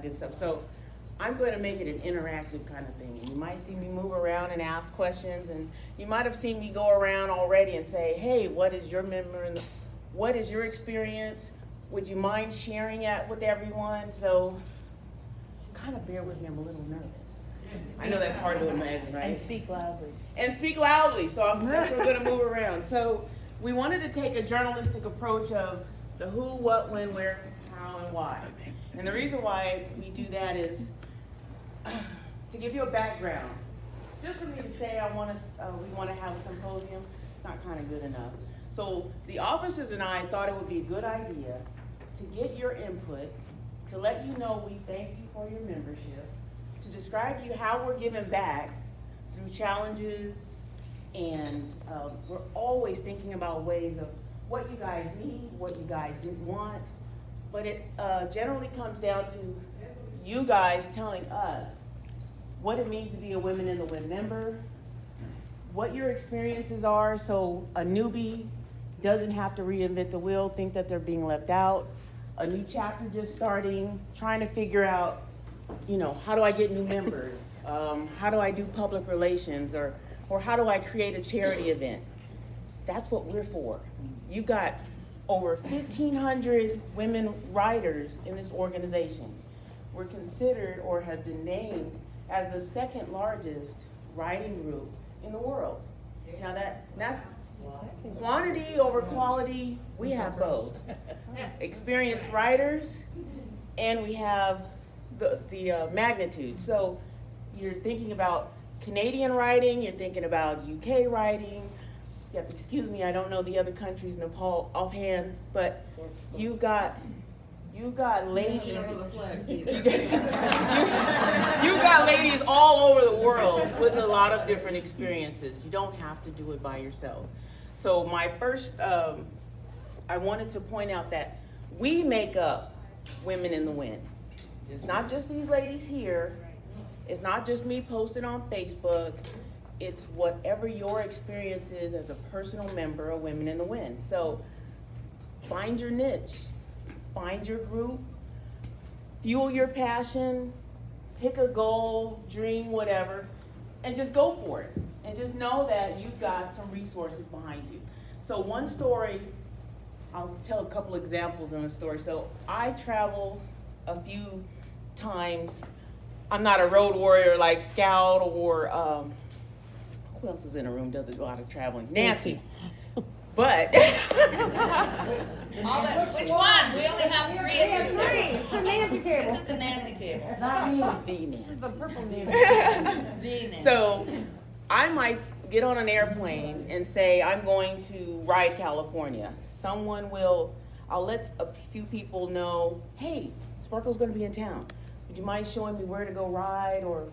good stuff. So I'm going to make it an interactive kind of thing. You might see me move around and ask questions, and you might have seen me go around already and say, hey, what is your what is your experience? Would you mind sharing it with everyone? So kind of bear with me, I'm a little nervous. I know that's hard to imagine, right? And speak loudly. And speak loudly, so that's we're going to move around. So we wanted to take a journalistic approach of the who, what, when, where, how, and why. And the reason why we do that is to give you a background. Just for me to say we want to have a symposium, it's not kind of good enough. So the officers and I thought it would be a good idea to get your input, to let you know we thank you for your membership, to describe to you how we're giving back through challenges, and we're always thinking about ways of what you guys need, what you guys didn't want, but it generally comes down to you guys telling us what it means to be a Women in the WIN member, what your experiences are, so a newbie doesn't have to reinvent the wheel, think that they're being left out, a new chapter just starting, trying to figure out, how do I get new members? How do I do public relations? Or how do I create a charity event? That's what we're for. You've got over 1,500 women writers in this organization. We're considered or have been named as the second largest writing group in the world. Now that's quantity over quality. We have both. Experienced writers, and we have the magnitude. So you're thinking about Canadian writing, you're thinking about UK writing. You have to excuse me, I don't know the other countries offhand, but you've got ladies. You got ladies all over the world with a lot of different experiences. You don't have to do it by yourself. So my first, I wanted to point out that we make up Women in the WIN. It's not just these ladies here. It's not just me posted on Facebook. It's whatever your experience is as a personal member of Women in the WIN. So find your niche, find your group, fuel your passion, pick a goal, dream, whatever, and just go for it. And just know that you've got some resources behind you. So one story, I'll tell a couple examples in the story. So I travel a few times. I'm not a road warrior like Scout or who else is in the room does a lot of traveling? Nancy. But which one? We only have three. It's the Nancy table. This is the Nancy table. not me, the Nancy. This is the purple Nancy. The Nancy. So I might get on an airplane and say I'm going to ride California. I'll let a few people know, hey, Sparkle's going to be in town. Would you mind showing me where to go ride, or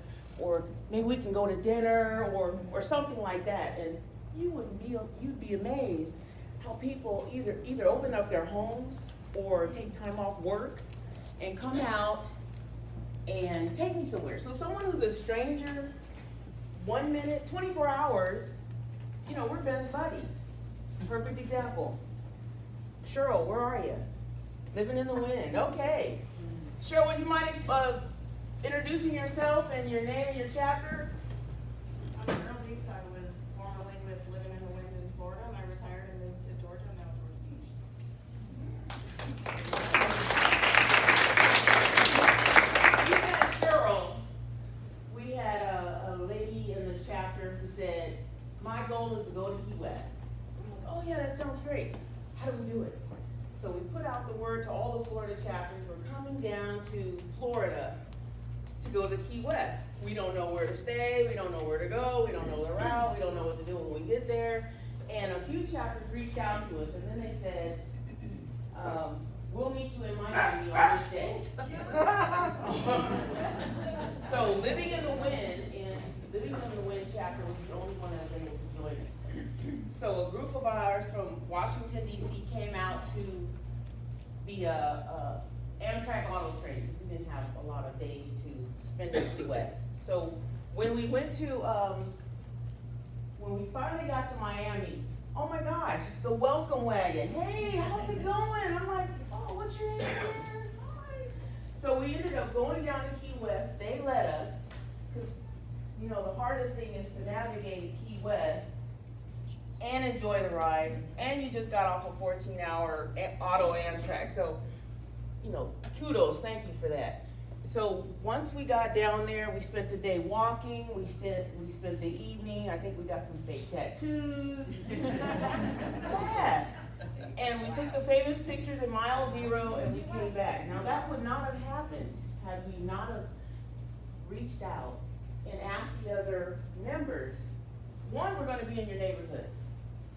maybe we can go to dinner, or something like that? And you'd be amazed how people either open up their homes or take time off work and come out and take me somewhere. So someone who's a stranger, 1 minute, 24 hours, we're best buddies. Perfect example. Cheryl, where are you? Living in the WIN. Okay. Cheryl, would you mind introducing yourself and your name and your chapter? I'm Cheryl Dietz. I was formerly with Living in the WIN in Florida, and I retired and moved to Georgia, and now Georgia Beach. You met Cheryl. We had a lady in the chapter who said, my goal is to go to Key West. I'm like, oh yeah, that sounds great. How do we do it? So we put out the word to all the Florida chapters. We're coming down to Florida to go to Key West. We don't know where to stay. We don't know where to go. We don't know the route. We don't know what to do when we get there. And a few chapters reached out to us, and then they said, we'll meet you in Miami on this day. So Living in the WIN chapter was the only one that was able to join us. So a group of ours from Washington, D.C. came out to the Amtrak auto train. We didn't have a lot of days to spend in the West. So when we finally got to Miami, oh my gosh, the welcome wagon. Hey, how's it going? I'm like, oh, what's your name again? Hi. So we ended up going down to Key West. They let us, because, you know, the hardest thing is to navigate Key West and enjoy the ride, and you just got off a 14-hour auto Amtrak. So, you know, kudos, thank you for that. So once we got down there, we spent the day walking, we spent the evening, I think we got some fake tattoos. Fast. And we took the famous pictures at mile 0 and we came back. Now that would not have happened had we not have reached out and asked the other members. 1, we're gonna be in your neighborhood.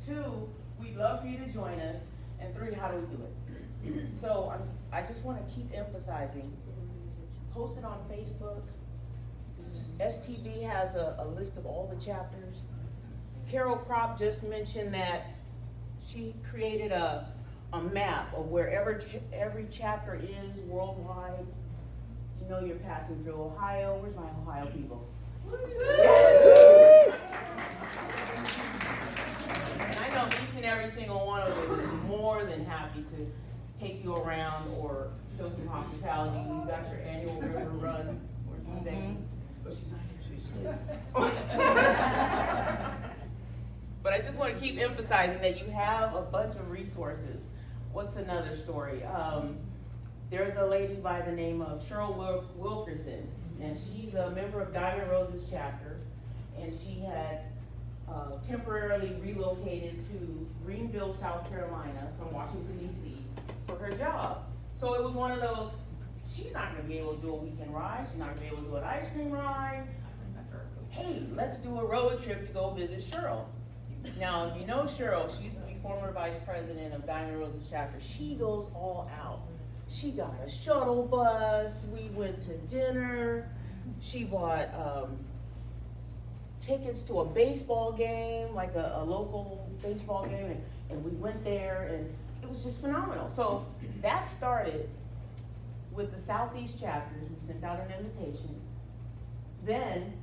2, we'd love for you to join us. And 3, how do we do it? So I just wanna keep emphasizing, post it on Facebook. STB has a list of all the chapters. Carol Kropp just mentioned that she created a map of wherever every chapter is worldwide. You know you're passing through Ohio. Where's my Ohio people? And I know each and every single one of them is more than happy to take you around or show some hospitality. We've got your annual river run. Where's my baby? Oh, she's not here. She's asleep. But I just want to keep emphasizing that you have a bunch of resources. What's another story? There's a lady by the name of Cheryl Wilkerson, and she's a member of Diamond Rose's chapter, and she had temporarily relocated to Greenville, South Carolina from Washington, D.C. for her job. So it was one of those, she's not going to be able to do a weekend ride, she's not going to be able to do an ice cream ride. Hey, let's do a road trip to go visit Cheryl. Now, if you know Cheryl, she used to be former vice president of Diamond Rose's chapter. She goes all out. She got a shuttle bus, we went to dinner, she bought tickets to a baseball game, like a local baseball game, and we went there, and it was just phenomenal. So that started with the Southeast chapters. We sent out an invitation. Then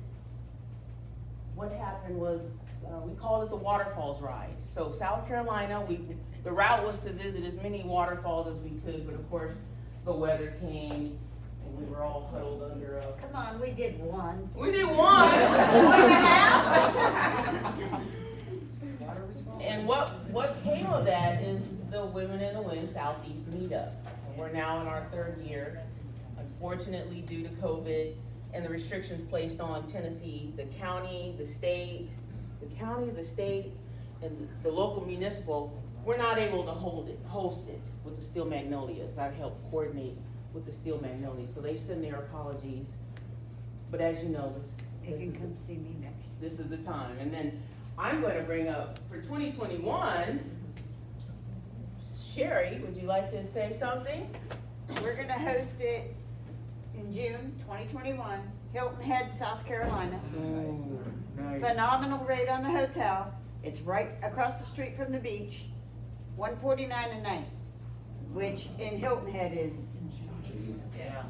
what happened was, we called it the Waterfalls Ride. So South Carolina, the route was to visit as many waterfalls as we could, but of course, the weather came, and we were all huddled under a... Come on, we did one. We did 1.5. And what came of that is the Women in the Wind Southeast Meetup. We're now in our 3rd year. Unfortunately, due to COVID and the restrictions placed on Tennessee, the county, the state, and the local municipal, we're not able to host it with the Steel Magnolias. I've helped coordinate with the Steel Magnolias, so they send their apologies. But as you know, this is the time. And then I'm going to bring up for 2021, Sherry, would you like to say something? We're gonna host it in June 2021, Hilton Head, South Carolina. Ooh, nice. Phenomenal rate on the hotel. It's right across the street from the beach, $149 a night, which in Hilton Head is, Yeah.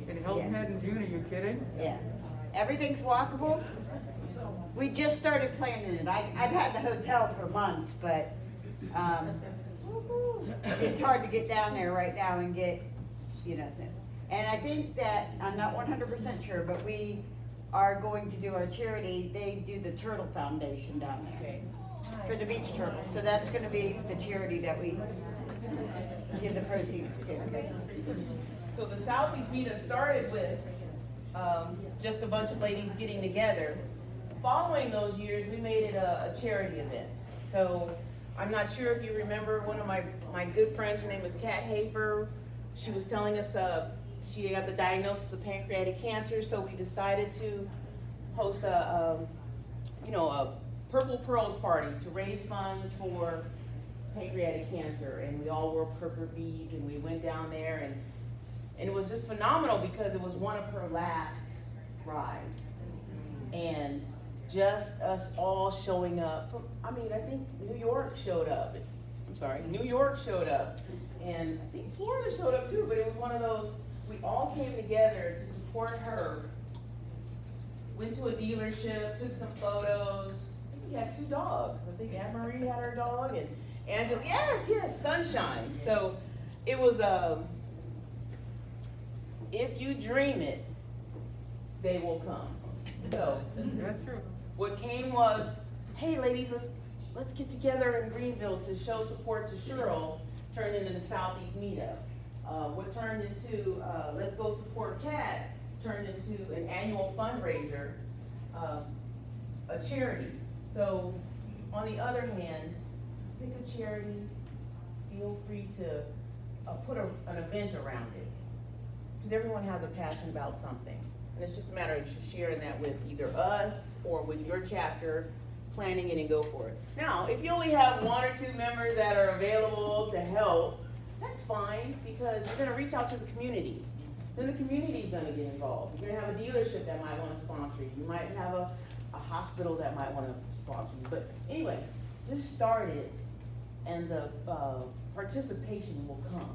In Hilton Head in June, are you kidding? yeah. Everything's walkable. We just started planning it. I've had the hotel for months, but it's hard to get down there right now and get, you know. And I think that, I'm not 100% sure, but we are going to do our charity. They do the Turtle Foundation down there Okay. for the beach turtles. So that's going to be the charity that we give the proceeds to. So the Southeast Meetup started with just a bunch of ladies getting together. Following those years, we made it a charity event. So I'm not sure if you remember one of my good friends, her name is Kat Hafer. She was telling us she got the diagnosis of pancreatic cancer, so we decided to host a Purple Pearls party to raise funds for pancreatic cancer. And we all wore purple beads, and we went down there, and it was just phenomenal because it was one of her last rides. And just us all showing up from, I think New York showed up. New York showed up. And I think Florida showed up too, but it was one of those, we all came together to support her. Went to a dealership, took some photos. I think we had 2 dogs. I think Anne-Marie had her dog, and Angela, yes, Sunshine. So it was if you dream it, they will come. So, That's true. what came was, hey ladies, let's get together in Greenville to show support to Cheryl, turned into the Southeast meetup. What turned into, let's go support Kat, turned into an annual fundraiser, a charity. So, on the other hand, pick a charity, feel free to put an event around it. Because everyone has a passion about something. And it's just a matter of sharing that with either us or with your chapter, planning it and go for it. Now, if you only have 1 or 2 members that are available to help, that's fine, because you're gonna reach out to the community. Then the community's gonna get involved. You're gonna have a dealership that might wanna sponsor you. You might have a hospital that might wanna sponsor you. But anyway, just start it, and the participation will come.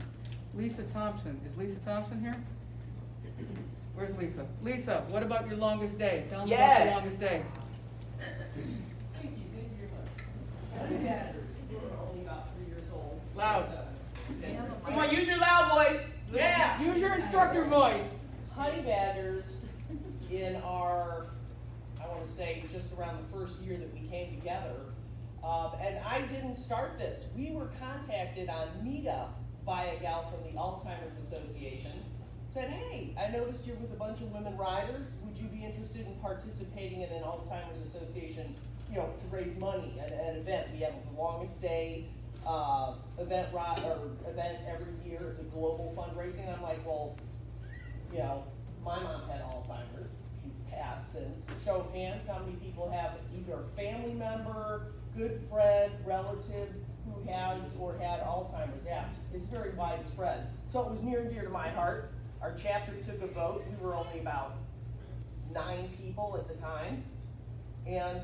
Lisa Thompson. Is Lisa Thompson here? Where's Lisa? Lisa, what about your longest day? Tell them about Yes. your longest day. Thank you very much. Honey badgers, we're only about 3 years old. Loud. Come on, use your loud voice. Yeah. Use your instructor voice. Honey badgers in our, I want to say, just around the first year that we came together. And I didn't start this. We were contacted on Meetup by a gal from the Alzheimer's Association. Said, hey, I noticed you're with a bunch of women riders. Would you be interested in participating in an Alzheimer's Association, you know, to raise money at an event? We have the longest day event every year. It's a global fundraising. I'm like, well, you know, my mom had Alzheimer's. She's passed since. Show of hands, how many people have either a family member, good friend, relative who has or had Alzheimer's? Yeah, it's very widespread. So it was near and dear to my heart. Our chapter took a vote. We were only about 9 people at the time. And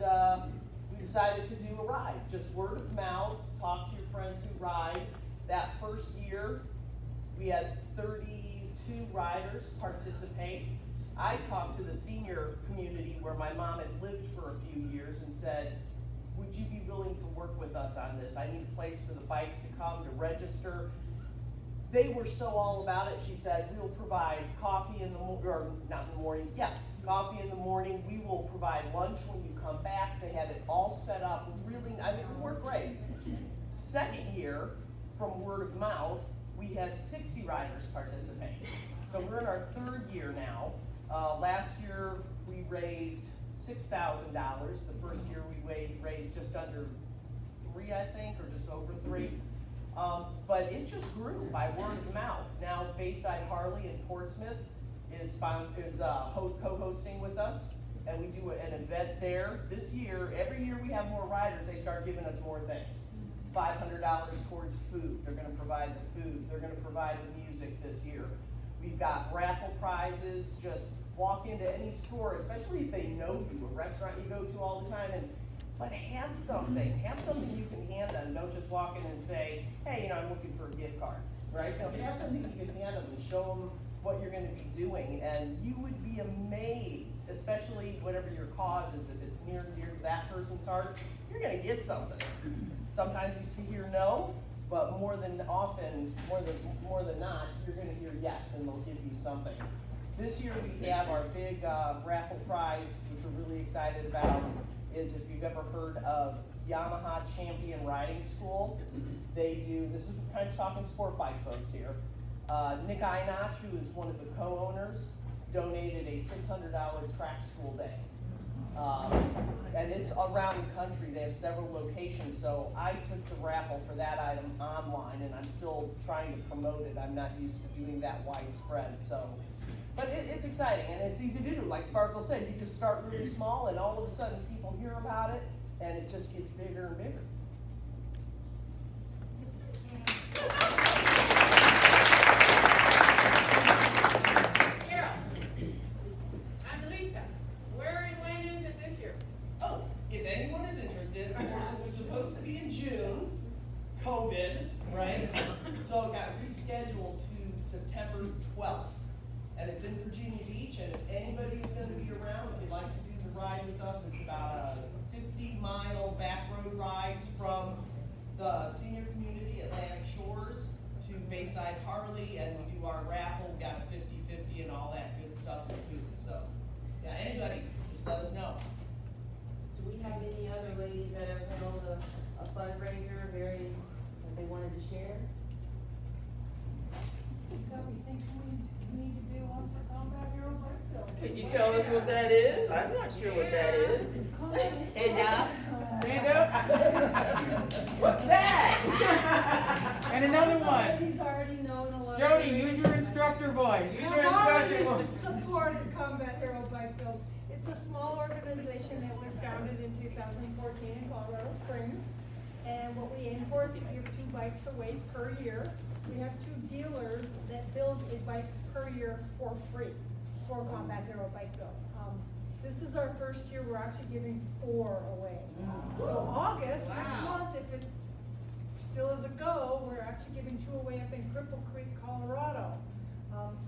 we decided to do a ride, just word of mouth, talk to your friends who ride. That first year, we had 32 riders participate. I talked to the senior community where my mom had lived for a few years and said, would you be willing to work with us on this? I need a place for the bikes to come, to register. They were so all about it. She said, we'll provide coffee in the morning, or not in the morning, yeah, coffee in the morning. We will provide lunch when you come back. They had it all set up. Really, I mean, it worked great. Second year, from word of mouth, we had 60 riders participate. So we're in our 3rd year now. Last year, we raised $6,000. The first year we raised just under 3, I think, or just over 3. But it just grew by word of mouth. Now, Bayside Harley in Portsmouth is co-hosting with us, and we do an event there. This year, every year we have more riders, they start giving us more things. $500 towards food. They're going to provide the food. They're going to provide the music this year. We've got raffle prizes. Just walk into any store, especially if they know you, a restaurant you go to all the time, but have something you can hand them. Don't just walk in and say, hey, you know, I'm looking for a gift card, right? No, have something you can hand them and show them what you're going to be doing, and you would be amazed, especially whatever your cause is, if it's near and dear to that person's heart, you're going to get something. Sometimes you hear no, but more than not, you're going to hear yes, and they'll give you something. This year we have our big raffle prize, which we're really excited about, is if you've ever heard of Yamaha Champion Riding School. They do, this is kind of talking sport bike folks here. Nick Einosh, who is one of the co-owners, donated a $600 track school day. And it's around the country. They have several locations, so I took the raffle for that item online, and I'm still trying to promote it. I'm not used to doing that widespread, so. But it's exciting, and it's easy to do. Like Sparkle said, you just start really small, and all of a sudden people hear about it, and it just gets bigger and bigger. Carol, I'm Lisa. Where and when is it this year? Oh, if anyone is interested, of course, it was supposed to be in June, COVID, right? So it got rescheduled to September 12th. And it's in Virginia Beach, and if anybody is going to be around, if you'd like to do the ride with us, it's about a 50-mile back road rides from the senior community, Atlantic Shores, to Bayside Harley, and we do our raffle. We got a 50-50 and fundraiser, that they wanted to share? Could you tell us what that is? I'm not sure what that is. Stand up. Stand up. What's that? And another one. He's already known a lot. Jody, use your instructor voice. Use your I've instructor always voice. supported Combat Hero Bike Build. It's a small organization that was founded in 2014 in Colorado Springs. And what we aim for is to give 2 bikes away per year. We have 2 dealers that build a bike per year for free for Combat Hero Bike Build. This is our first year, we're actually giving 4 away. So August, next month, if it still is a go, we're actually giving 2 away up in Cripple Creek, Colorado.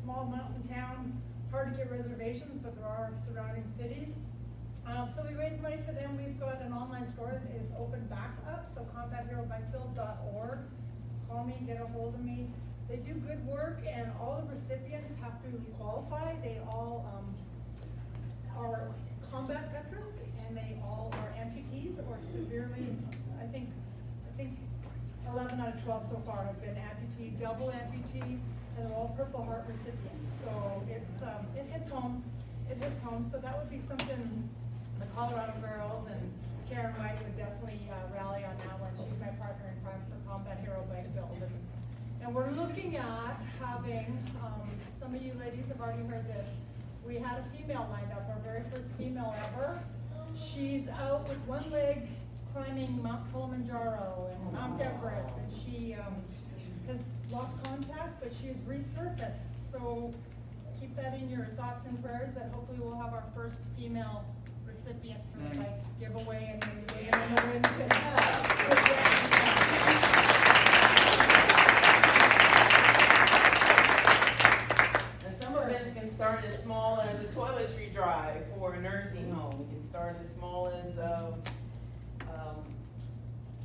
Small mountain town, hard to get reservations, but there are surrounding cities. So we raise money for them. We've got an online store that is open back up, so combatheroBikeBuild.org. Call me, get a hold of me. They do good work, and all the recipients have to qualify. They all are combat veterans, and they all are amputees or severely, I think 11 out of 12 so far have been amputee, double amputee, and they're all Purple Heart recipients. So it hits home. It hits home. So that would be something the Colorado girls and Karen White would definitely rally on that one. She's my partner in crime for Combat Hero Bike Build. And we're looking at having, some of you ladies have already heard this, we had a female lined up, our very first female ever. She's out with one leg climbing Mount Kilimanjaro and Mount Everest, and she has lost contact, but she has resurfaced. So keep that in your thoughts and prayers that hopefully we'll have our first female recipient for the bike giveaway, and maybe the winner can Some events can start as small as a toiletry drive for a nursing home. It can start as small as,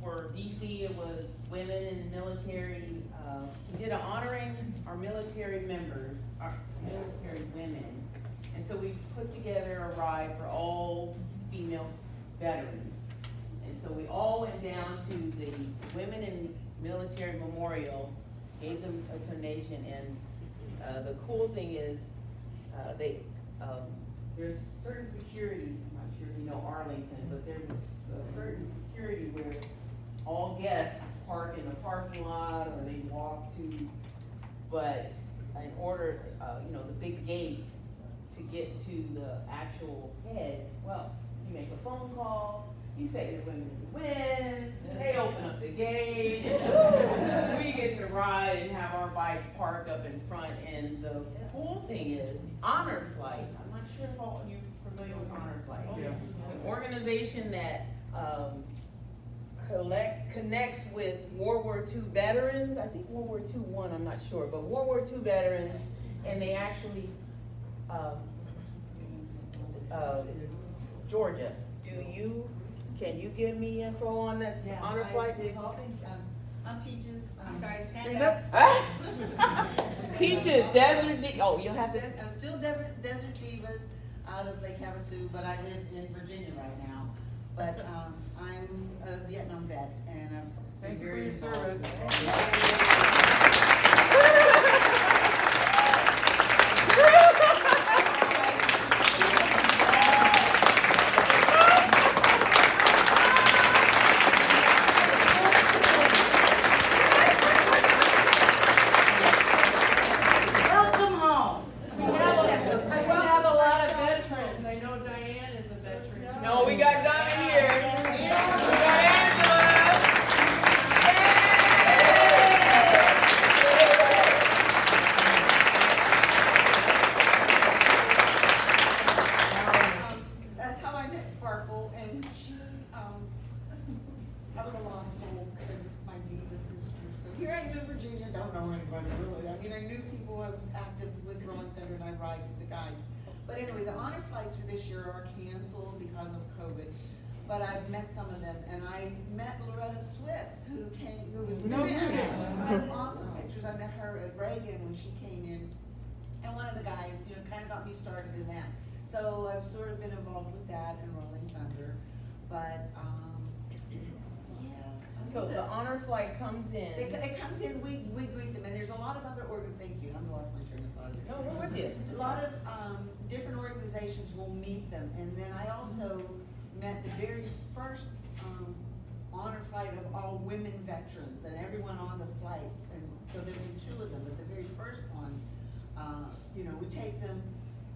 for DC, it was women in the military. We did honoring our military members, our military women. And so we put together a ride for all female veterans. And so we all went down to the Women in Military Memorial, gave them a donation, and the cool thing is, there's certain security, I'm not sure if you know Arlington, but there's a certain security where all guests park in the parking lot or they walk to, but in order, the big gate to get to the actual head, well, you make a phone call, you say the women win, they open up the gate, we get to ride and have our bikes parked up in front. And the cool thing is Honor Flight. I'm not sure if all of you are familiar with Honor Flight. Yeah. It's an organization that connects with World War II veterans. I think World War II won, I'm not sure, but World War II veterans, and they actually Georgia, can you give me info on that Honor Flight? I'm Peaches, I'm sorry, stand Stand up. Peaches, Desert you'll have to. I'm still Desert Divas out of Lake Havasu, but I live in Virginia right now. But, I'm a Vietnam vet, and I'm Thank you for very your involved. service. Welcome home. We have a lot of veterans. I know Diane is a veteran. too. No, we got Donna here. We got Angela. That's how I met Sparkle, and she, I was a law school because I missed my diva sister. So here I am in Virginia, don't know anybody really. I mean, I knew people, I was active with Rolling Thunder, and I ride with the guys. But anyway, the honor flights for this year are canceled because of COVID. But I've met some of them, and I met Loretta Swift, who was No I kidding. have awesome pictures. I met her at Reagan when she came in, and one of the guys, kind of got me started in that. So I've sort of been involved with that and Rolling Thunder, but, So the honor flight comes in. It comes in, we greet them, and there's a lot of other thank you, I'm lost my train of thought. No, we're with you. A lot of, different organizations will meet them, and then I also met the very first, honor flight of all women veterans, and everyone on the flight, and so there've been two of them, but the very first one, you know, we take them,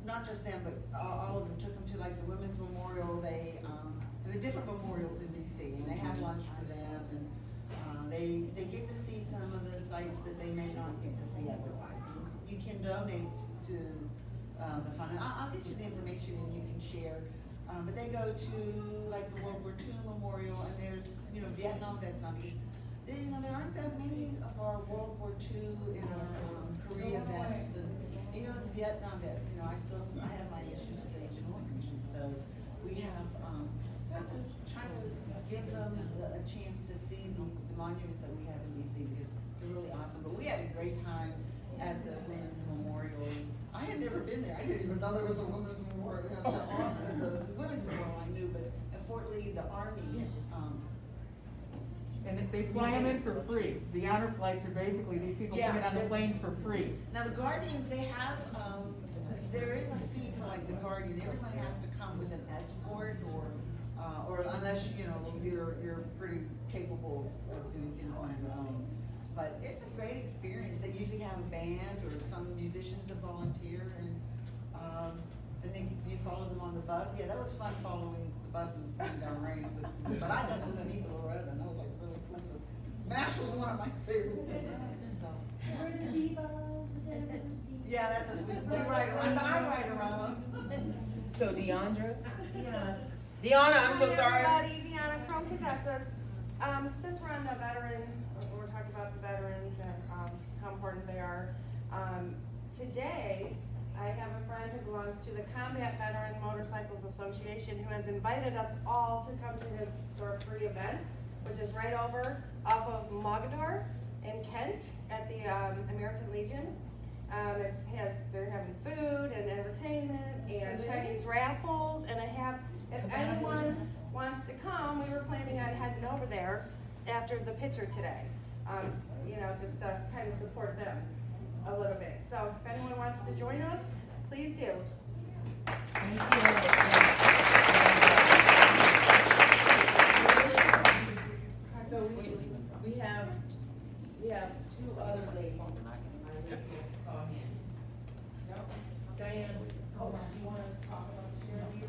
not just them, but all of them, took them to like the Women's Memorial, and the different memorials in DC, and they have lunch for them, and, they get to see some of the sites that they may not get to see otherwise. You can donate to, the fund, and I'll get you the information and you can share. But they go to like the World War II Memorial, and there's, you know, Vietnam vets on it. You know, there aren't that many of our World War II and our Korea vets, and even the Vietnam vets, you know, I have my issues with Agent Orange, and so we have to try to give them a chance to see the monuments that we have in DC, because they're really awesome. But we had a great time at the Women's Memorial. I had never been there. I didn't even know there was a Women's Memorial. You know, the Women's Memorial I knew, but at Fort Lee, the Army, And if they fly them in for free, the honor flights are basically, these people come in on the planes for free. now the Guardians, they have, there is a fee for like the Guardian. Everyone has to come with an escort, or unless, you know, you're pretty capable of doing things on your own. But it's a great experience. They usually have a band or some musicians that volunteer, and then you follow them on the bus. Yeah, that was fun following the bus and going down rain. But I got to an Eagle Road, and that was like really cool. MASH was one of my favorites. So. Yeah, that's us. We ride around. I ride around. So Deandra? Deanna, I'm so sorry. Hi everybody, Deanna from Contessa's. Since we're on the we're talking about the veterans and how important they are. Today, I have a friend who belongs to the Combat Veteran Motorcycles Association who has invited us all to come to his free event, which is right over off of Mogador in Kent at the American Legion. They're having food and entertainment and Chinese raffles, and if anyone wants to come, we were planning on heading over there after the picture today. You know, just to kind of support them a little bit. So if anyone wants to join us, please do. So we have two other ladies. Diane, hold on, do you want to talk about the charity?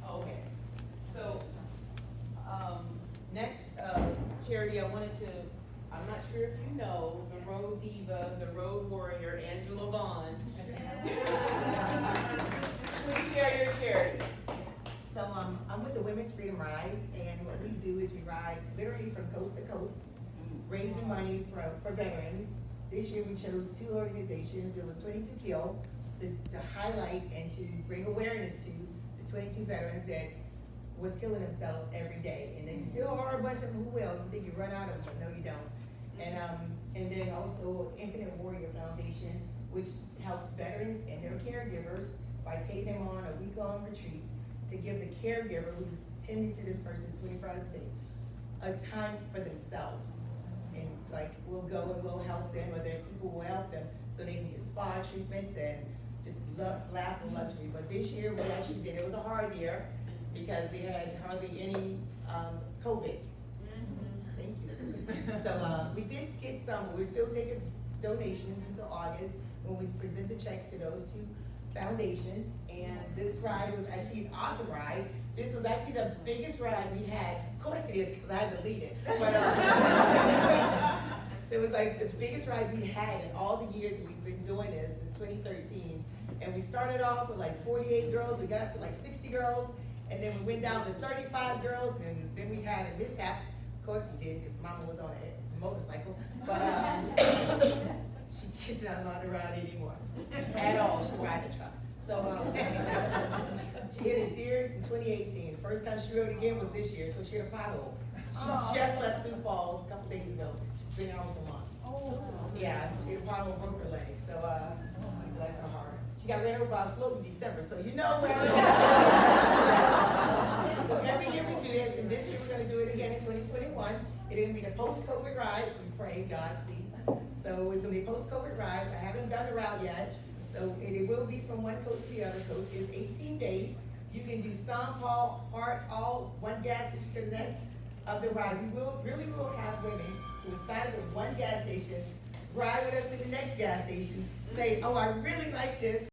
Okay. So, next, charity, I'm not sure if you know, the road diva, the road warrior, Angela Vaughn. Please share your charity. So I'm with the Women's Freedom Ride, and what we do is we ride literally from coast to coast, raising money for veterans. This year we chose two organizations. It was 22 Kill to highlight and to bring awareness to the 22 veterans that was killing themselves every day. And there still are a bunch of them who will. You think you run out of them, but no you don't. And then also Infinite Warrior Foundation, which helps veterans and their caregivers by taking them on a week-long retreat to give the caregiver who's tending to this person 24 hours a day a time for themselves. And like, we'll go and we'll help them, or there's people who will help them so they can get spa treatments and just laugh and luxury. But this year we actually did, it was a hard year because they had hardly any COVID. Thank you. So we did get some, but we're still taking donations until August when we present the checks to those two foundations. And this ride was actually an awesome ride. This was actually the biggest ride we had. Of course it is, because I had to lead it. But, so it was like the biggest ride we had in all the years that we've been doing this since 2013. And we started off with like 48 girls. We got up to like 60 girls. And then we went down to 35 girls. And then we had a mishap. Of course we did, because Mama was on a motorcycle. But she's not allowed to ride anymore. At all. She ride the truck. So she hit a deer in 2018. The first time she rode again was this year, so she hit a pothole. She just left Sioux Falls a couple days ago. She's been there almost a month. Yeah, she hit a pothole, broke her leg. So bless her heart. She got ran over by a float in December, so you know where I'm at. So every year we do this, and this year we're going to do it again in 2021. It'll be the post-COVID ride, we pray, God, please. So it's gonna be a post-COVID ride, I haven't done the route yet, so, and it will be from one coast to the other coast, it's 18 days. You can do some, part, all, one gas station to the next of the ride. We really will have women who will sign up at one gas station, ride with us to the next gas station, say, oh, I really like this,